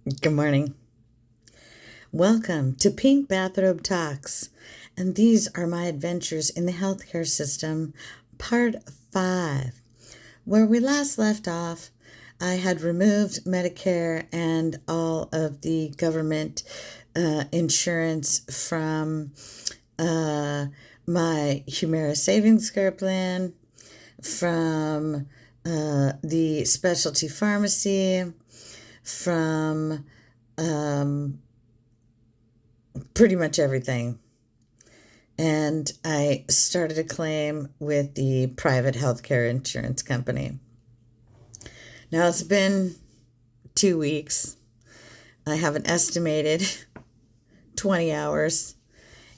Good morning. Welcome to Pink Bathrobe Talks, and these are my adventures in the healthcare system, part 5. Where we last left off, I had removed Medicare and all of the government insurance from my Humira Savings Care Plan, from the specialty pharmacy, from pretty much everything. And I started a claim with the private healthcare insurance company. Now it's been 2 weeks. I have an estimated 20 hours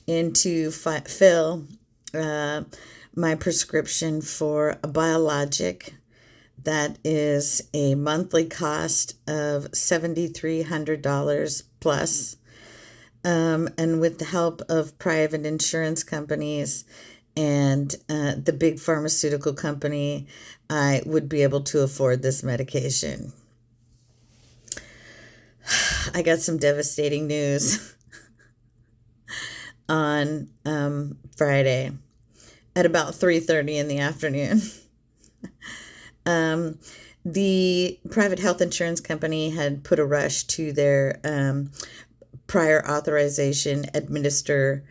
into fill my prescription for a biologic that is a monthly cost of $7,300 plus. And with the help of private insurance companies and the big pharmaceutical company, I would be able to afford this medication. I got some devastating news on Friday at about 3:30 in the afternoon. The private health insurance company had put a rush to their prior authorization administrative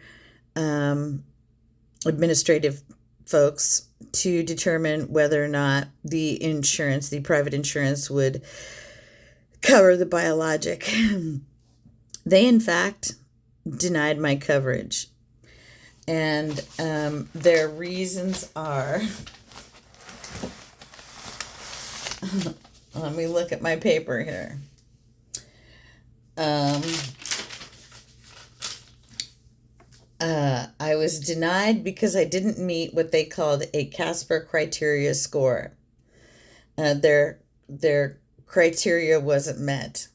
folks to determine whether or not the private insurance, would cover the biologic. They, in fact, denied my coverage. And their reasons are... Let me look at my paper here. I was denied because I didn't meet what they called a Casper criteria score. Their criteria wasn't met.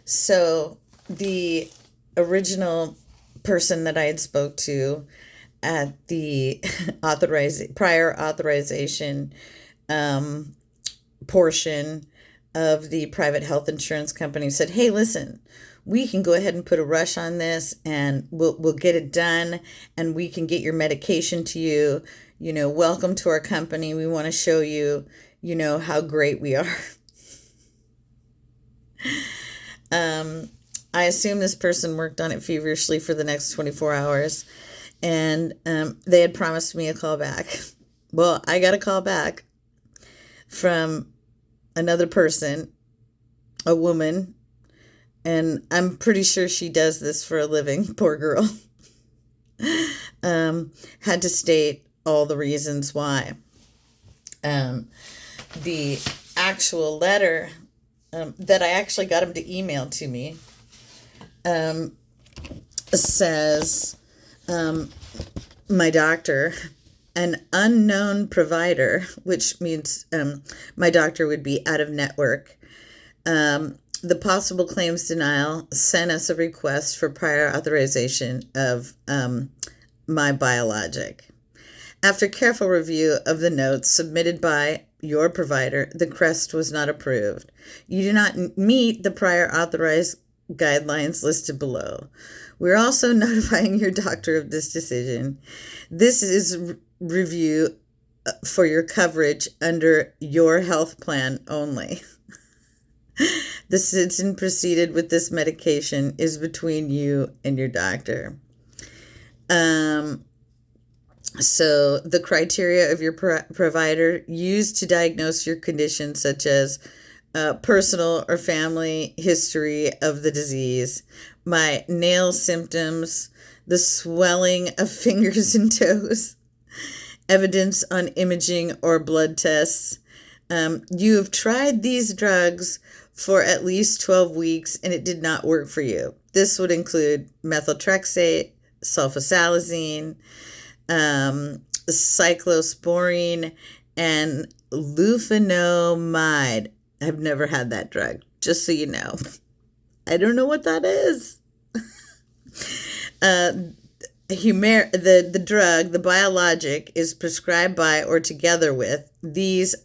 So the original person that I had spoke to at the prior authorization portion of the private health insurance company said, "Hey, listen, we can go ahead and put a rush on this, and we'll get it done, and we can get your medication to you. Welcome to our company. We want to show you, how great we are." I assume this person worked on it feverishly for the next 24 hours, and they had promised me a call back. Well, I got a call back from another person, a woman, and I'm pretty sure she does this for a living, poor girl. Had to state all the reasons why. The actual letter that I actually got him to email to me says, my doctor, an unknown provider, which means my doctor would be out of network. The possible claims denial sent us a request for prior authorization of my biologic. After careful review of the notes submitted by your provider, the request was not approved. You do not meet the prior authorized guidelines listed below. We're also notifying your doctor of this decision. This is review for your coverage under your health plan only. The decision proceeded with this medication is between you and your doctor. So the criteria of your provider used to diagnose your condition, such as personal or family history of the disease, my nail symptoms, the swelling of fingers and toes, evidence on imaging or blood tests. You have tried these drugs for at least 12 weeks and it did not work for you. This would include methotrexate, sulfasalazine, cyclosporine, and lufenomide. I've never had that drug, just so you know. I don't know what that is. The drug, the biologic, is prescribed by or together with these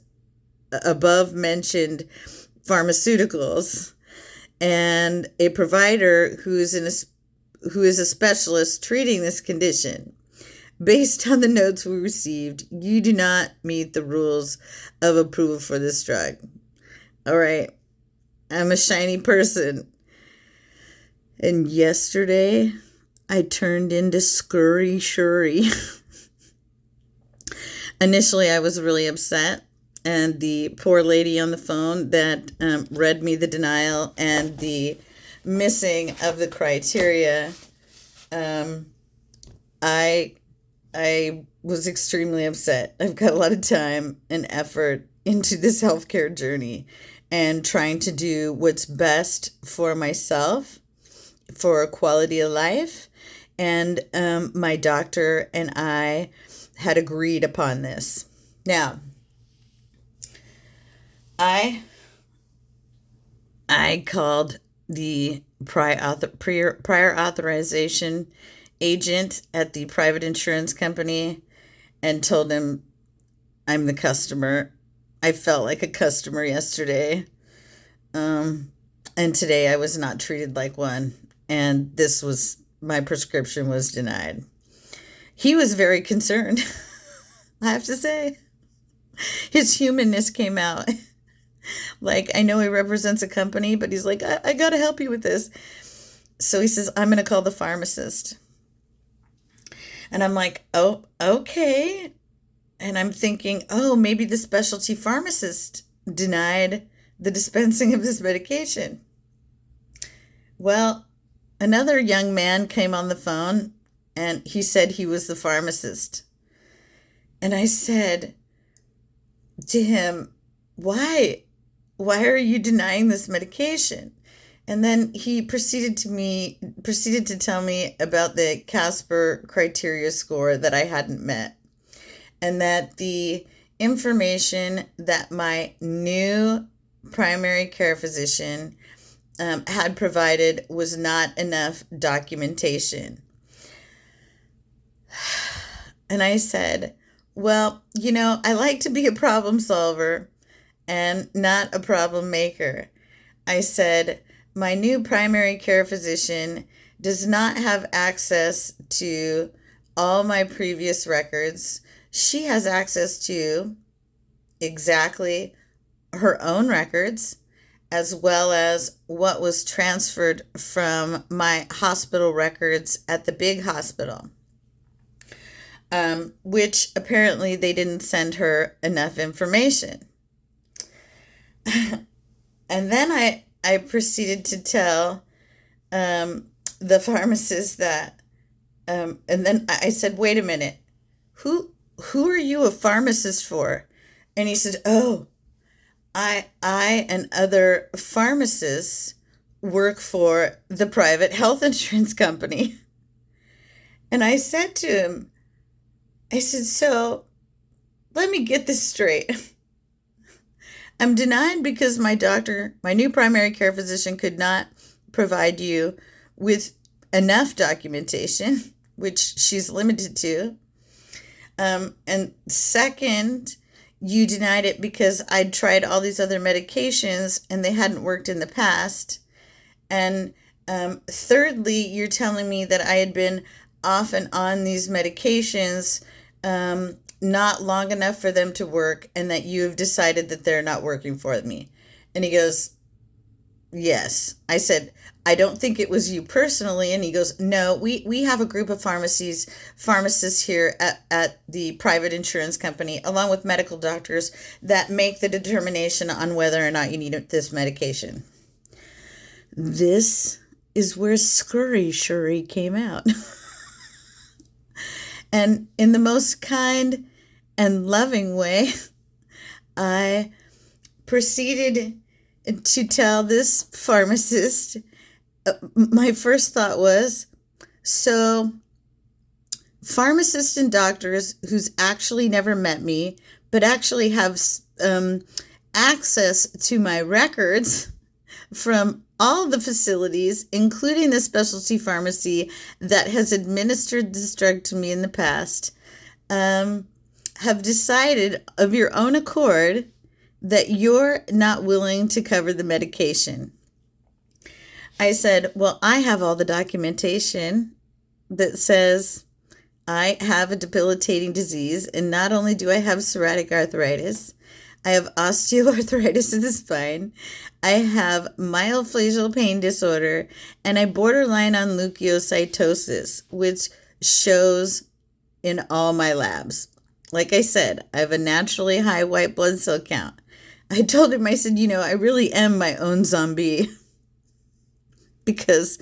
above mentioned pharmaceuticals, and a provider who is a specialist treating this condition. Based on the notes we received, you do not meet the rules of approval for this drug. All right, I'm a shiny person. And yesterday, I turned into scurry shuri. Initially, I was really upset. And the poor lady on the phone that read me the denial and the missing of the criteria, I was extremely upset. I've got a lot of time and effort into this healthcare journey and trying to do what's best for myself, for quality of life. And my doctor and I had agreed upon this. Now, I called the prior authorization agent at the private insurance company and told him I'm the customer. I felt like a customer yesterday. And today I was not treated like one. And my prescription was denied. He was very concerned, I have to say. His humanness came out. Like, I know he represents a company, but he's like, I got to help you with this. So he says, I'm going to call the pharmacist. And I'm like, oh, okay. And I'm thinking, oh, maybe the specialty pharmacist denied the dispensing of this medication. Well, another young man came on the phone and he said he was the pharmacist. And I said to him, why are you denying this medication? And then he proceeded to tell me about the Casper criteria score that I hadn't met, and that the information that my new primary care physician had provided was not enough documentation. And I said, well, I like to be a problem solver and not a problem maker. I said, my new primary care physician does not have access to all my previous records. She has access to exactly her own records, as well as what was transferred from my hospital records at the big hospital, which apparently they didn't send her enough information. And then I proceeded to tell the pharmacist that, and then I said, wait a minute, who are you a pharmacist for? And he said, oh, I and other pharmacists work for the private health insurance company. And I said to him, I said, so let me get this straight. I'm denied because my new primary care physician, could not provide you with enough documentation, which she's limited to. And second, you denied it because I'd tried all these other medications and they hadn't worked in the past. And thirdly, you're telling me that I had been off and on these medications not long enough for them to work, and that you have decided that they're not working for me. And he goes, yes. I said, I don't think it was you personally. And he goes, no, we have a group of pharmacists here at the private insurance company, along with medical doctors, that make the determination on whether or not you need this medication. This is where scurry shuri came out. And in the most kind and loving way, I proceeded to tell this pharmacist, my first thought was, so pharmacists and doctors who's actually never met me, but actually have access to my records from all the facilities, including the specialty pharmacy that has administered this drug to me in the past, have decided of your own accord that you're not willing to cover the medication. I said, well, I have all the documentation that says I have a debilitating disease, and not only do I have psoriatic arthritis, I have osteoarthritis of the spine, I have myofascial pain disorder, and I borderline on leukocytosis, which shows in all my labs. Like I said, I have a naturally high white blood cell count. I told him, I said, I really am my own zombie because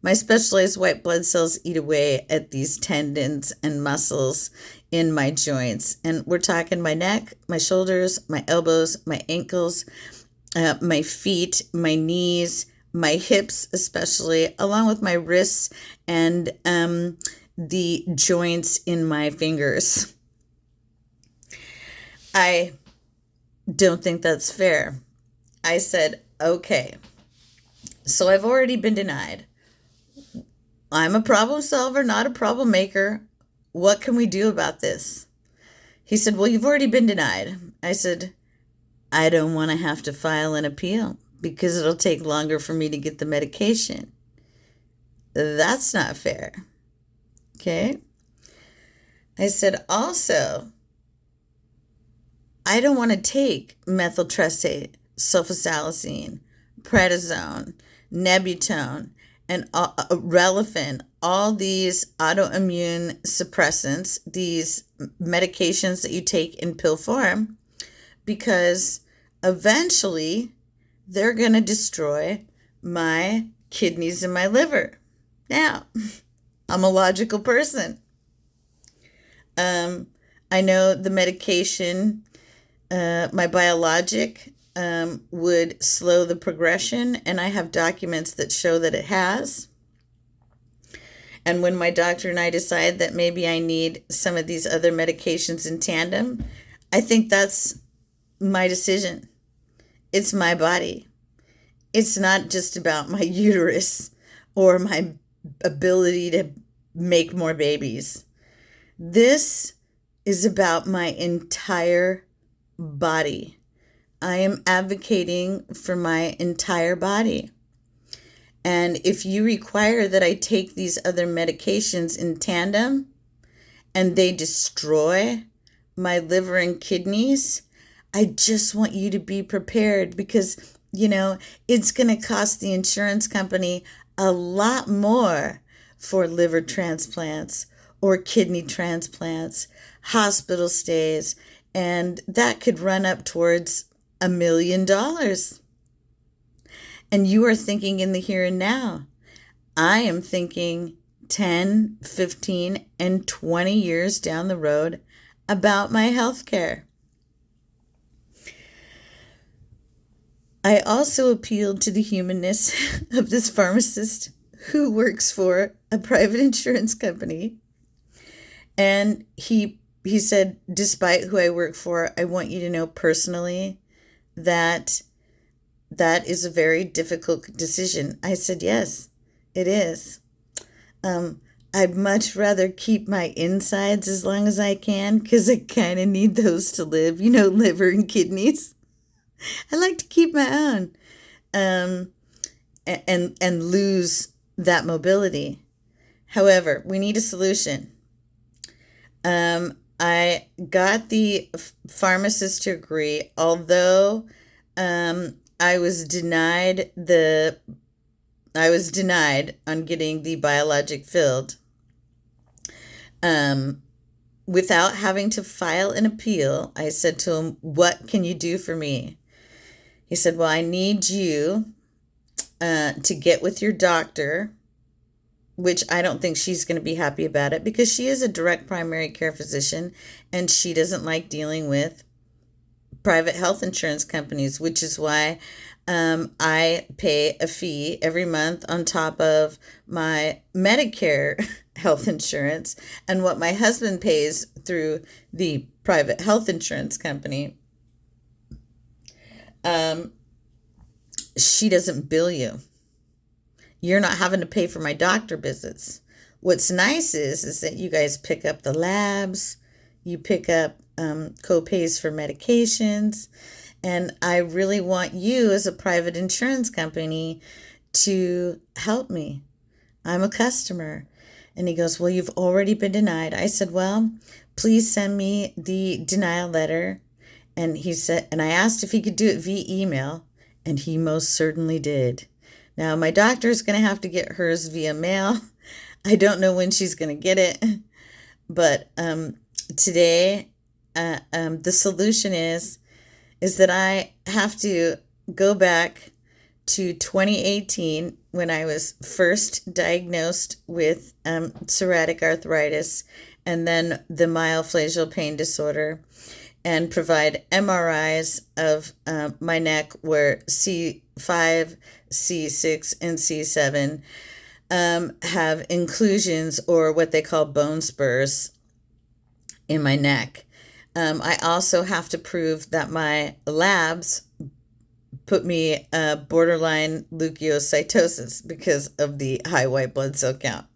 my specialized white blood cells eat away at these tendons and muscles in my joints. And we're talking my neck, my shoulders, my elbows, my ankles, my feet, my knees, my hips especially, along with my wrists and the joints in my fingers. I don't think that's fair. I said, okay, so I've already been denied. I'm a problem solver, not a problem maker. What can we do about this? He said, well, you've already been denied. I said, I don't want to have to file an appeal because it'll take longer for me to get the medication. That's not fair. Okay. I said, also, I don't want to take methyltrestate, sulfasalazine, prednisone, Nebutone, and Relafin, all these autoimmune suppressants, these medications that you take in pill form, because eventually they're going to destroy my kidneys and my liver. Now, I'm a logical person. I know the medication, my biologic, would slow the progression, and I have documents that show that it has. And when my doctor and I decide that maybe I need some of these other medications in tandem, I think that's my decision. It's my body. It's not just about my uterus or my ability to make more babies. This is about my entire body. I am advocating for my entire body. And if you require that I take these other medications in tandem and they destroy my liver and kidneys, I just want you to be prepared because, it's going to cost the insurance company a lot more for liver transplants or kidney transplants, hospital stays, and that could run up towards $1 million. And you are thinking in the here and now. I am thinking 10, 15, and 20 years down the road about my health care. I also appealed to the humanness of this pharmacist who works for a private insurance company. And he said, despite who I work for, I want you to know personally that is a very difficult decision. I said, yes, it is. I'd much rather keep my insides as long as I can because I kind of need those to live, liver and kidneys. I like to keep my own and lose that mobility. However, we need a solution. I got the pharmacist to agree, although I was denied on getting the biologic filled. Without having to file an appeal, I said to him, what can you do for me? He said, well, I need you to get with your doctor, which I don't think she's going to be happy about it because she is a direct primary care physician and she doesn't like dealing with private health insurance companies, which is why I pay a fee every month on top of my Medicare health insurance and what my husband pays through the private health insurance company. She doesn't bill you. You're not having to pay for my doctor visits. What's nice is that you guys pick up the labs, you pick up co-pays for medications, And I really want you as a private insurance company to help me. I'm a customer. And he goes, well, you've already been denied. I said, well, please send me the denial letter. And he said, and I asked if he could do it via email, and he most certainly did. Now, my doctor is going to have to get hers via mail. I don't know when she's going to get it, but today, the solution is that I have to go back to 2018 when I was first diagnosed with psoriatic arthritis and then the myofascial pain disorder, and provide MRIs of my neck where C5, C6, and C7 have inclusions, or what they call bone spurs, in my neck. I also have to prove that my labs put me borderline leukocytosis because of the high white blood cell count.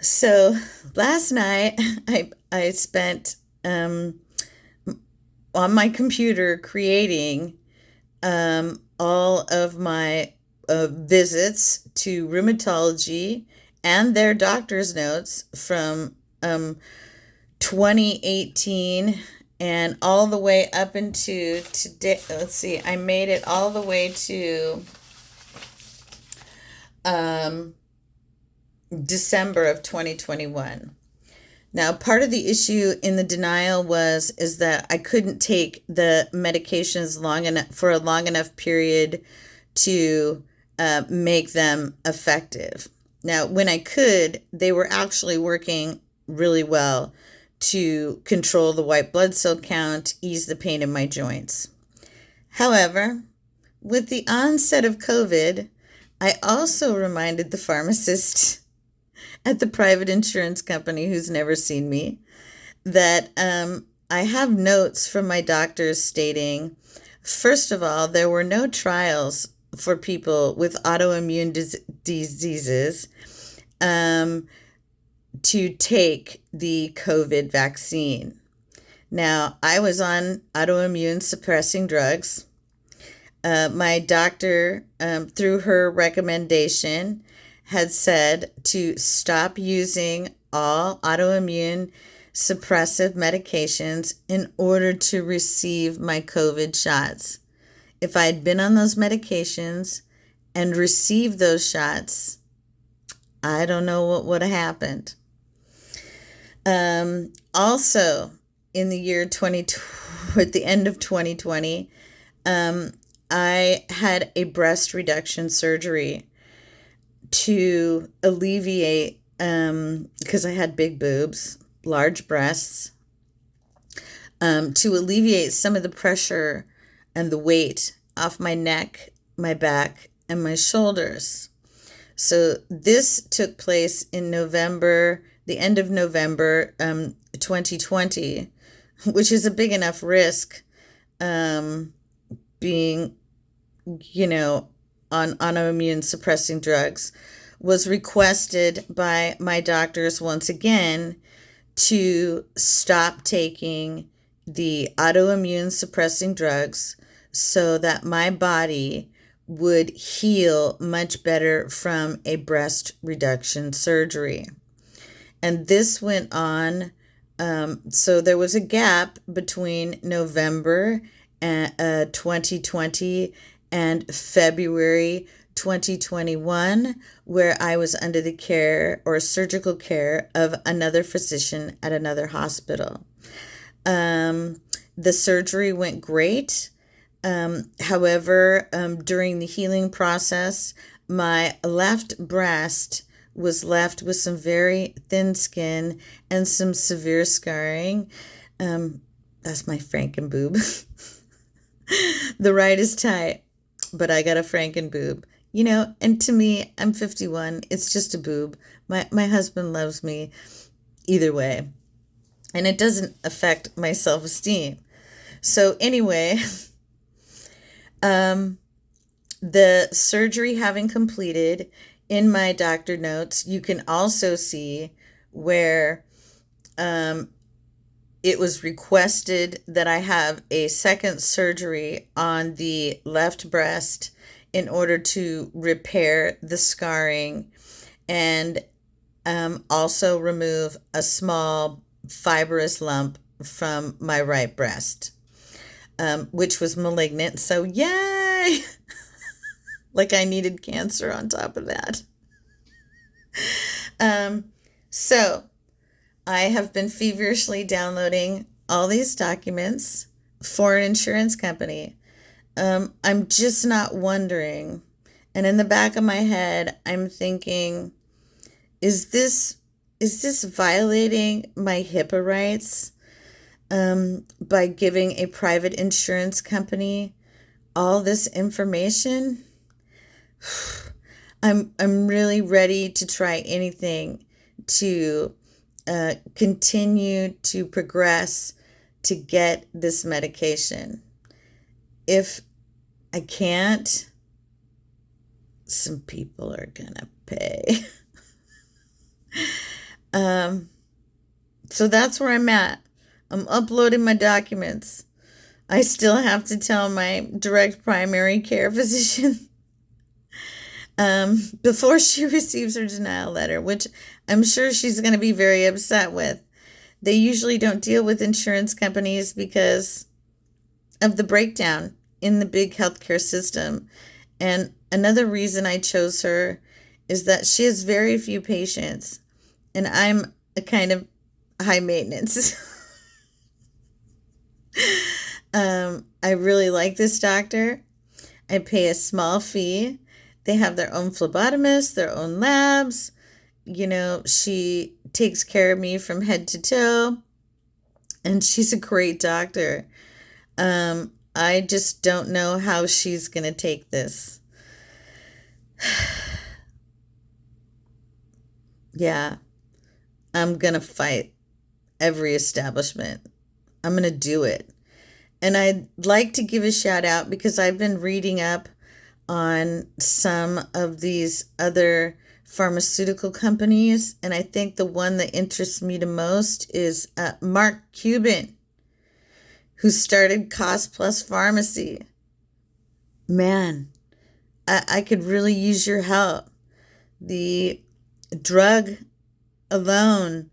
So last night I spent on my computer creating all of my visits to rheumatology and their doctor's notes from 2018 and all the way up into today. Let's see, I made it all the way to December of 2021. Now, part of the issue in the denial is that I couldn't take the medications for a long enough period to make them effective. Now, when I could, they were actually working really well to control the white blood cell count, ease the pain in my joints. However, with the onset of COVID, I also reminded the pharmacist at the private insurance company, who's never seen me, that I have notes from my doctors stating, first of all, there were no trials for people with autoimmune diseases to take the COVID vaccine. Now, I was on autoimmune suppressing drugs. My doctor, through her recommendation, had said to stop using all autoimmune suppressive medications in order to receive my COVID shots. If I had been on those medications and received those shots, I don't know what would have happened. Also, in the year 2020, at the end of 2020, I had a breast reduction surgery to alleviate, because I had big boobs, large breasts, to alleviate some of the pressure and the weight off my neck, my back, and my shoulders. So this took place in November, the end of November 2020, which is a big enough risk, being, on autoimmune suppressing drugs, was requested by my doctors once again to stop taking the autoimmune suppressing drugs so that my body would heal much better from a breast reduction surgery. And this went on, so there was a gap between November 2020 and February 2021, where I was under the care or surgical care of another physician at another hospital. The surgery went great. However, during the healing process, my left breast was left with some very thin skin and some severe scarring. That's my frankenboob. The right is tight, but I got a frankenboob. And to me, I'm 51. It's just a boob. My husband loves me either way. And it doesn't affect my self-esteem. So anyway, the surgery having completed, in my doctor notes, you can also see where it was requested that I have a second surgery on the left breast in order to repair the scarring and also remove a small fibrous lump from my right breast, which was malignant. So, yay! Like I needed cancer on top of that. So, I have been feverishly downloading all these documents for an insurance company. I'm just not wondering. And in the back of my head, I'm thinking, is this violating my HIPAA rights by giving a private insurance company all this information? I'm really ready to try anything to continue to progress to get this medication. If I can't, some people are gonna pay. So that's where I'm at. I'm uploading my documents. I still have to tell my direct primary care physician before she receives her denial letter, which I'm sure she's going to be very upset with. They usually don't deal with insurance companies because of the breakdown in the big healthcare system. And another reason I chose her is that she has very few patients, and I'm a kind of high maintenance. I really like this doctor. I pay a small fee. They have their own phlebotomist, their own labs. You know, she takes care of me from head to toe, and she's a great doctor. I just don't know how she's going to take this. Yeah, I'm going to fight every establishment. I'm going to do it. And I'd like to give a shout out because I've been reading up on some of these other pharmaceutical companies, and I think the one that interests me the most is Mark Cuban, who started Cost Plus Pharmacy. Man, I could really use your help. The drug alone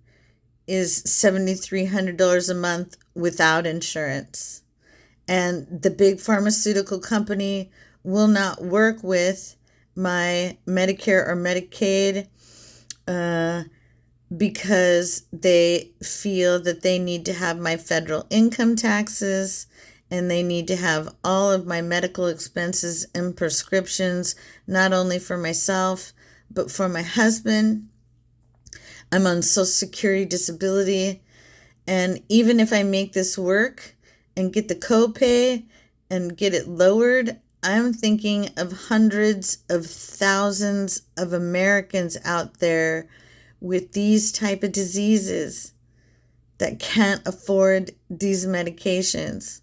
is $7,300 a month without insurance. And the big pharmaceutical company will not work with my Medicare or Medicaid because they feel that they need to have my federal income taxes and they need to have all of my medical expenses and prescriptions, not only for myself, but for my husband. I'm on Social Security disability. And even if I make this work and get the copay and get it lowered, I'm thinking of hundreds of thousands of Americans out there with these type of diseases that can't afford these medications.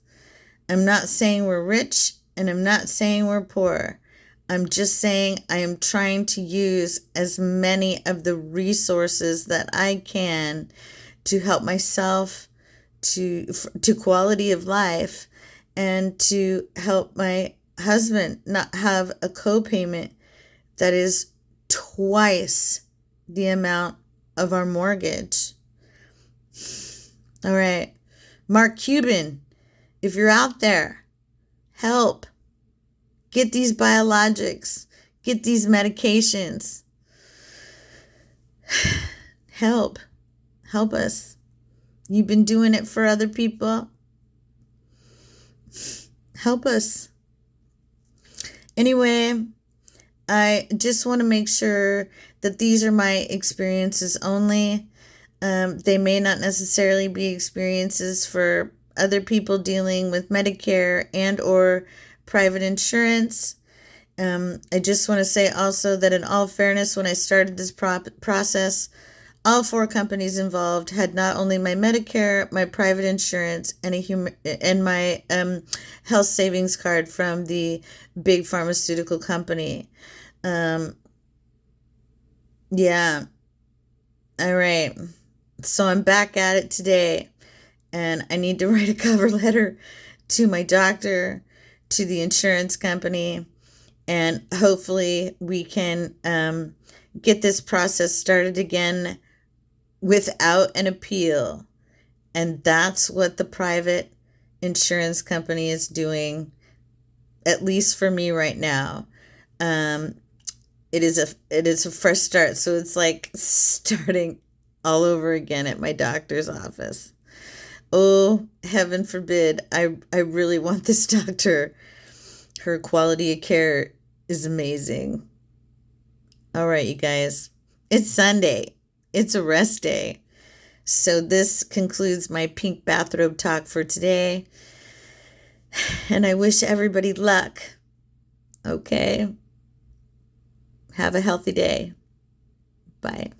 I'm not saying we're rich and I'm not saying we're poor. I'm just saying I am trying to use as many of the resources that I can to help myself to quality of life and to help my husband not have a copayment that is twice the amount of our mortgage. All right. Mark Cuban, if you're out there, help. Get these biologics. Get these medications. Help. Help us. You've been doing it for other people. Help us. Anyway, I just want to make sure that these are my experiences only. They may not necessarily be experiences for other people dealing with Medicare and or private insurance. I just want to say also that in all fairness, when I started this process, all four companies involved had not only my Medicare, my private insurance, and my health savings card from the big pharmaceutical company. Yeah. All right. So I'm back at it today. and I need to write a cover letter to my doctor, to the insurance company, and hopefully we can get this process started again without an appeal. And that's what the private insurance company is doing, at least for me right now. It is a fresh start, so it's like starting all over again at my doctor's office. Oh, heaven forbid. I really want this doctor. Her quality of care is amazing. All right, you guys. It's Sunday. It's a rest day. So this concludes my pink bathrobe talk for today. And I wish everybody luck. Okay? Have a healthy day. Bye.